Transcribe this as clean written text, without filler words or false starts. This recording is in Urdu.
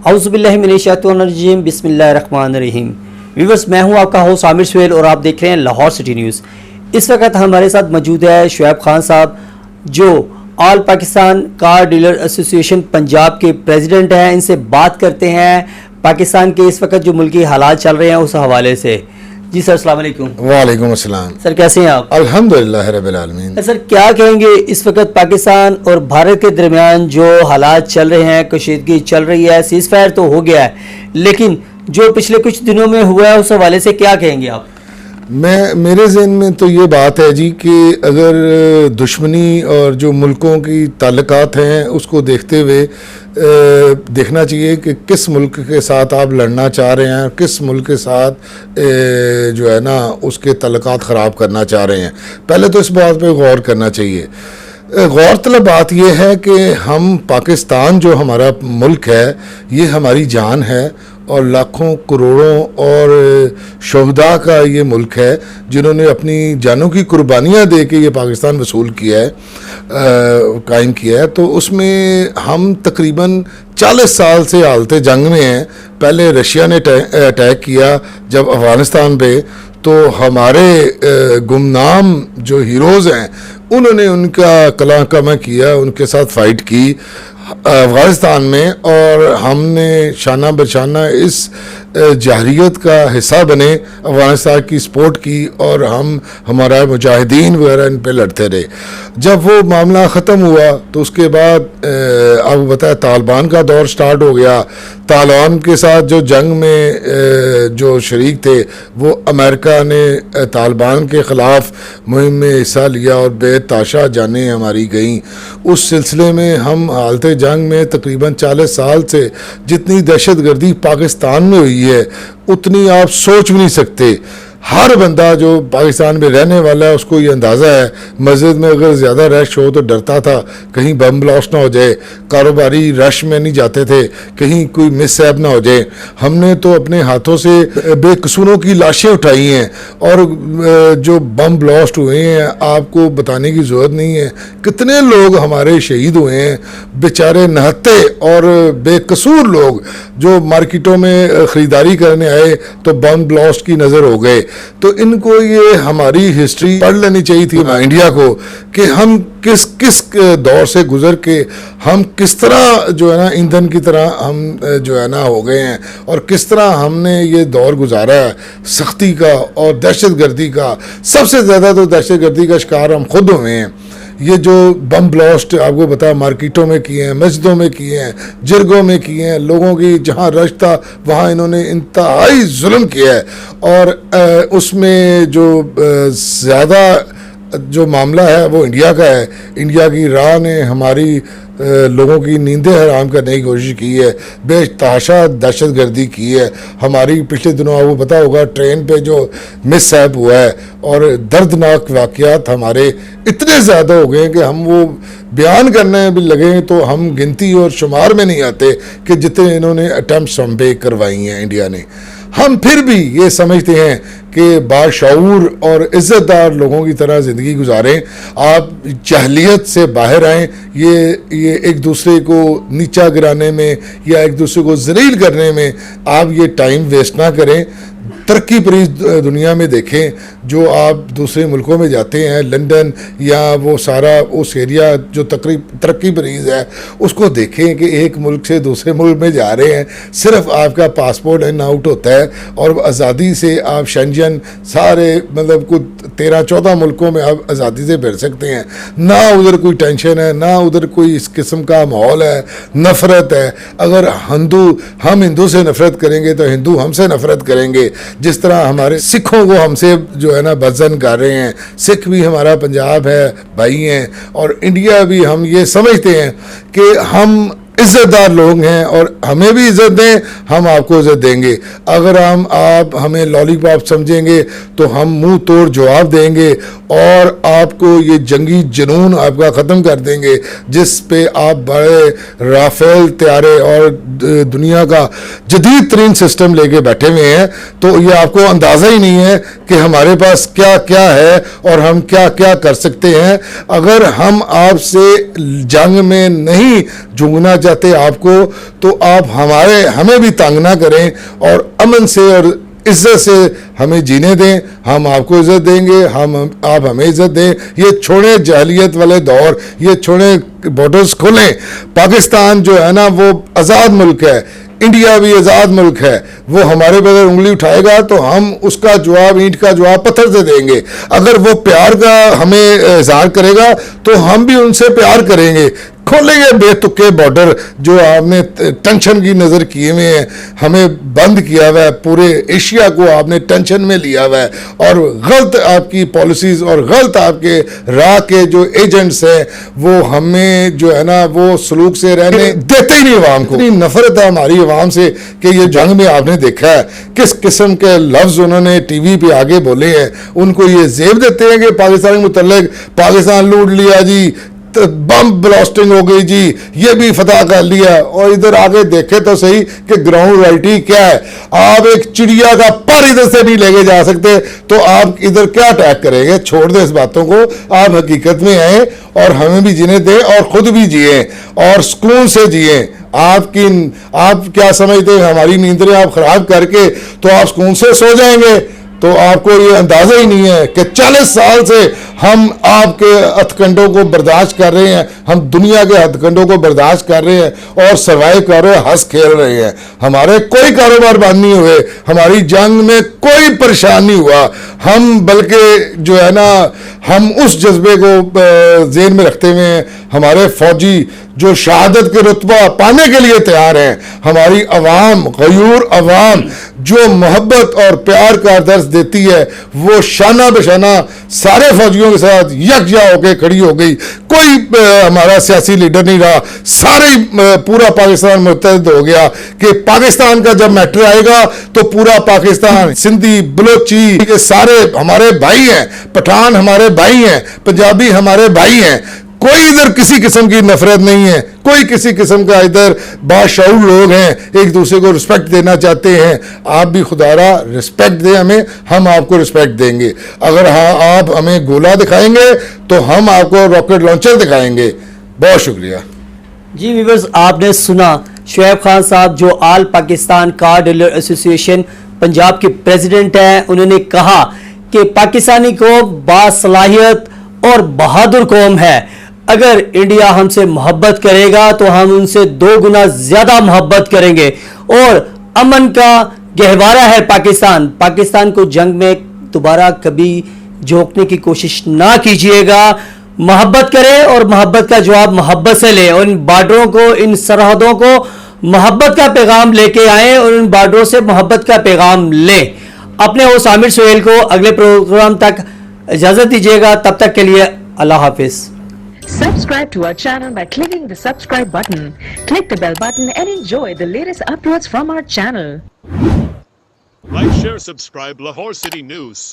اعوذ باللہ من الشیطان الرجیم، بسم اللہ الرحمن الرحیم۔ ویورز، میں ہوں آپ کا ہوسٹ عامر سہیل اور آپ دیکھ رہے ہیں لاہور سٹی نیوز۔ اس وقت ہمارے ساتھ موجود ہے شعیب خان صاحب، جو آل پاکستان کار ڈیلر ایسوسی ایشن پنجاب کے پریزیڈنٹ ہیں۔ ان سے بات کرتے ہیں پاکستان کے اس وقت جو ملکی حالات چل رہے ہیں اس حوالے سے۔ جی سر، السلام علیکم۔ وعلیکم السلام سر، کیسے ہیں آپ؟ الحمدللہ رب العالمین۔ سر، کیا کہیں گے اس وقت پاکستان اور بھارت کے درمیان جو حالات چل رہے ہیں، کشیدگی چل رہی ہے، سیز فائر تو ہو گیا ہے، لیکن جو پچھلے کچھ دنوں میں ہوا ہے اس حوالے سے کیا کہیں گے آپ؟ میرے ذہن میں تو یہ بات ہے جی کہ اگر دشمنی اور جو ملکوں کی تعلقات ہیں اس کو دیکھتے ہوئے دیکھنا چاہیے کہ کس ملک کے ساتھ آپ لڑنا چاہ رہے ہیں، کس ملک کے ساتھ جو ہے نا اس کے تعلقات خراب کرنا چاہ رہے ہیں۔ پہلے تو اس بات پہ غور کرنا چاہیے۔ غور طلب بات یہ ہے کہ ہم پاکستان جو ہمارا ملک ہے یہ ہماری جان ہے اور لاکھوں کروڑوں اور شہداء کا یہ ملک ہے جنہوں نے اپنی جانوں کی قربانیاں دے کے یہ پاکستان وصول کیا ہے، قائم کیا ہے۔ تو اس میں ہم تقریباً 40 سال سے حالت جنگ میں ہیں۔ پہلے رشیا نے اٹیک کیا جب افغانستان پہ، تو ہمارے گمنام جو ہیروز ہیں انہوں نے ان کا کلاں کما کیا، ان کے ساتھ فائٹ کی افغانستان میں، اور ہم نے شانہ بشانہ اس جہریت کا حصہ بنے، افغانستان کی سپورٹ کی، اور ہمارا مجاہدین وغیرہ ان پہ لڑتے رہے۔ جب وہ معاملہ ختم ہوا تو اس کے بعد آپ کو بتایا طالبان کا دور سٹارٹ ہو گیا۔ طالبان کے ساتھ جو جنگ میں جو شریک تھے وہ امریکہ نے طالبان کے خلاف مہم میں حصہ لیا اور بے تحاشا جانیں ہماری گئیں۔ اس سلسلے میں ہم حالت جنگ میں تقریباً 40 سال سے جتنی دہشت گردی پاکستان میں ہوئی ہے اتنی آپ سوچ بھی نہیں سکتے۔ ہر بندہ جو پاکستان میں رہنے والا ہے اس کو یہ اندازہ ہے، مسجد میں اگر زیادہ رش ہو تو ڈرتا تھا کہیں بم بلاسٹ نہ ہو جائے، کاروباری رش میں نہیں جاتے تھے کہیں کوئی مس ہیپ نہ ہو جائے۔ ہم نے تو اپنے ہاتھوں سے بے قصوروں کی لاشیں اٹھائی ہیں، اور جو بم بلاسٹ ہوئے ہیں آپ کو بتانے کی ضرورت نہیں ہے، کتنے لوگ ہمارے شہید ہوئے ہیں، بیچارے نہتے اور بے قصور لوگ جو مارکیٹوں میں خریداری کرنے آئے تو بم بلاسٹ کی نظر ہو گئے۔ تو ان کو یہ ہماری ہسٹری پڑھ لینی چاہیے تھی انڈیا کو، کہ ہم کس دور سے گزر کے ہم کس طرح جو ہے نا ایندھن کی طرح ہم جو ہے نا ہو گئے ہیں، اور کس طرح ہم نے یہ دور گزارا ہے سختی کا اور دہشت گردی کا۔ سب سے زیادہ تو دہشت گردی کا شکار ہم خود ہوئے ہیں۔ یہ جو بم بلاسٹ آپ کو بتا مارکیٹوں میں کیے ہیں، مسجدوں میں کیے ہیں، جرگوں میں کیے ہیں، لوگوں کی جہاں رش تھا وہاں انہوں نے انتہائی ظلم کیا ہے۔ اور اس میں جو زیادہ جو معاملہ ہے وہ انڈیا کا ہے۔ انڈیا کی راہ نے ہماری لوگوں کی نیندیں حرام کرنے کی کوشش کی ہے، بے تحاشا دہشت گردی کی ہے۔ ہماری پچھلے دنوں آپ کو پتا ہوگا ٹرین پہ جو مس ہیپ ہوا ہے، اور دردناک واقعات ہمارے اتنے زیادہ ہو گئے ہیں کہ ہم وہ بیان کرنے بھی لگے تو ہم گنتی اور شمار میں نہیں آتے کہ جتنے انہوں نے اٹیمپٹس ہم پہ کروائی ہیں انڈیا نے۔ ہم پھر بھی یہ سمجھتے ہیں کہ باشعور اور عزت دار لوگوں کی طرح زندگی گزاریں، آپ جہلیت سے باہر آئیں۔ یہ ایک دوسرے کو نیچا گرانے میں یا ایک دوسرے کو ذلیل کرنے میں آپ یہ ٹائم ویسٹ نہ کریں۔ ترقی پریز دنیا میں دیکھیں، جو آپ دوسرے ملکوں میں جاتے ہیں، لندن یا وہ سارا اس ایریا جو ترقی پریز ہے اس کو دیکھیں کہ ایک ملک سے دوسرے ملک میں جا رہے ہیں، صرف آپ کا پاسپورٹ ان آؤٹ ہوتا ہے اور آزادی سے آپ شنجن سارے مطلب کچھ 13-14 ملکوں میں آپ آزادی سے پھر سکتے ہیں۔ نہ ادھر کوئی ٹینشن ہے، نہ ادھر کوئی اس قسم کا ماحول ہے، نفرت ہے۔ اگر ہم ہندو سے نفرت کریں گے تو ہندو ہم سے نفرت کریں گے، جس طرح ہمارے سکھوں کو ہم سے جو ہے نا بدزن کر رہے ہیں۔ سکھ بھی ہمارا پنجاب ہے بھائی ہیں، اور انڈیا بھی ہم یہ سمجھتے ہیں کہ ہم عزت دار لوگ ہیں اور ہمیں بھی عزت دیں، ہم آپ کو عزت دیں گے۔ اگر آپ ہمیں لالی پاپ سمجھیں گے تو ہم منہ توڑ جواب دیں گے، اور آپ کو یہ جنگی جنون آپ کا ختم کر دیں گے جس پہ آپ بڑے رافیل طیارے اور دنیا کا جدید ترین سسٹم لے کے بیٹھے ہوئے ہیں۔ تو یہ آپ کو اندازہ ہی نہیں ہے کہ ہمارے پاس کیا کیا ہے اور ہم کیا کیا کر سکتے ہیں۔ اگر ہم آپ سے جنگ میں نہیں جھونکنا چاہتے آپ کو تو آپ ہمیں بھی تنگ نہ کریں اور امن سے اور عزت سے ہمیں جینے دیں. ہم آپ کو عزت دیں گے, آپ ہمیں عزت دیں. یہ چھوڑیں جاہلیت والے دور, یہ چھوڑیں, بارڈرز کھولیں. پاکستان جو ہے نا وہ آزاد ملک ہے, انڈیا بھی آزاد ملک ہے. وہ ہمارے بغیر انگلی اٹھائے گا تو ہم اس کا جواب, اینٹ کا جواب پتھر سے دیں گے. اگر وہ پیار کا ہمیں اظہار کرے گا تو ہم بھی ان سے پیار کریں گے. کھولیں گے بے تکے بارڈر جو آپ نے ٹینشن کی نظر کیے ہوئے ہیں, ہمیں بند کیا ہوا ہے, پورے ایشیا کو آپ نے ٹینشن میں لیا ہوا ہے. اور غلط آپ کی پالیسیز اور غلط آپ کے راہ کے جو ایجنٹس ہیں وہ ہمیں جو ہے نا وہ سلوک سے رہنے دیتے ہی نہیں عوام کو. اتنی نفرت ہے ہماری عوام سے کہ یہ جنگ میں آپ نے دیکھا ہے کس قسم کے لفظ انہوں نے ٹی وی پہ آگے بولے ہیں. ان کو یہ زیب دیتے ہیں کہ پاکستان کے متعلق پاکستان لوٹ لیا جی, بم بلاسٹنگ ہو گئی جی, یہ بھی فتح کر لیا. اور ادھر آگے دیکھے تو صحیح کہ گراؤنڈ ریئلٹی کیا ہے. آپ ایک چڑیا کا پر ادھر سے نہیں لے کے جا سکتے تو آپ ادھر کیا اٹیک کریں گے. چھوڑ دیں اس باتوں کو, آپ حقیقت میں آئیں اور ہمیں بھی جینے دیں اور خود بھی جئیں اور سکون سے جئیں. آپ کیا سمجھتے ہیں ہماری نیندیں آپ خراب کر کے تو آپ سکون سے سو جائیں گے؟ تو آپ کو یہ اندازہ ہی نہیں ہے کہ 40 سال سے ہم آپ کے ہتھ کنڈوں کو برداشت کر رہے ہیں, ہم دنیا کے ہتھ کنڈوں کو برداشت کر رہے ہیں اور سروائیو کر رہے ہیں, ہنس کھیل رہے ہیں. ہمارے کوئی کاروبار بند نہیں ہوئے, ہماری جنگ میں کوئی پریشان نہیں ہوا. ہم بلکہ جو ہے نا ہم اس جذبے کو ذہن میں رکھتے ہوئے ہیں, ہمارے فوجی جو شہادت کے رتبہ پانے کے لیے تیار ہیں, ہماری عوام, غیور عوام جو محبت اور پیار کا درس دیتی ہے, وہ شانہ بشانہ سارے فوجیوں کے ساتھ یکجا ہو کے کھڑی ہو گئی. کوئی ہمارا سیاسی لیڈر نہیں رہا, سارے پورا پاکستان متحد ہو گیا کہ پاکستان کا جب میٹر آئے گا تو پورا پاکستان, سندھی, بلوچی, یہ سارے ہمارے بھائی ہیں, پٹھان ہمارے بھائی ہیں, پنجابی ہمارے بھائی ہیں. کوئی ادھر کسی قسم کی نفرت نہیں ہے, کوئی کسی قسم کا ادھر باشعور لوگ ہیں, ایک دوسرے کو رسپیکٹ دینا چاہتے ہیں. آپ بھی خدا را رسپیکٹ دیں ہمیں, ہم آپ کو رسپیکٹ دیں گے. اگر آپ ہمیں گولا دکھائیں گے تو ہم آپ کو راکٹ لانچر دکھائیں گے. بہت شکریہ. جی ویورز, آپ نے سنا شعیب خان صاحب جو آل پاکستان کار ڈیلر ایسوسی ایشن پنجاب کے پریزیڈنٹ ہیں. انہوں نے کہا کہ پاکستانی قوم باصلاحیت اور بہادر قوم ہے. اگر انڈیا ہم سے محبت کرے گا تو ہم ان سے 2 گنا زیادہ محبت کریں گے. اور امن کا گہوارہ ہے پاکستان کو جنگ میں دوبارہ کبھی جھونکنے کی کوشش نہ کیجیے گا. محبت کریں اور محبت کا جواب محبت سے لیں. اور ان بارڈروں کو, ان سرحدوں کو محبت کا پیغام لے کے آئیں اور ان بارڈروں سے محبت کا پیغام لیں. اپنے ہوسٹ عامر سہیل کو اگلے پروگرام تک اجازت دیجیے گا. تب تک کے لیے اللہ حافظ. Subscribe to our channel by clicking the subscribe button. Click the bell button and enjoy the latest uploads from our channel. Like, share, subscribe Lahore City News.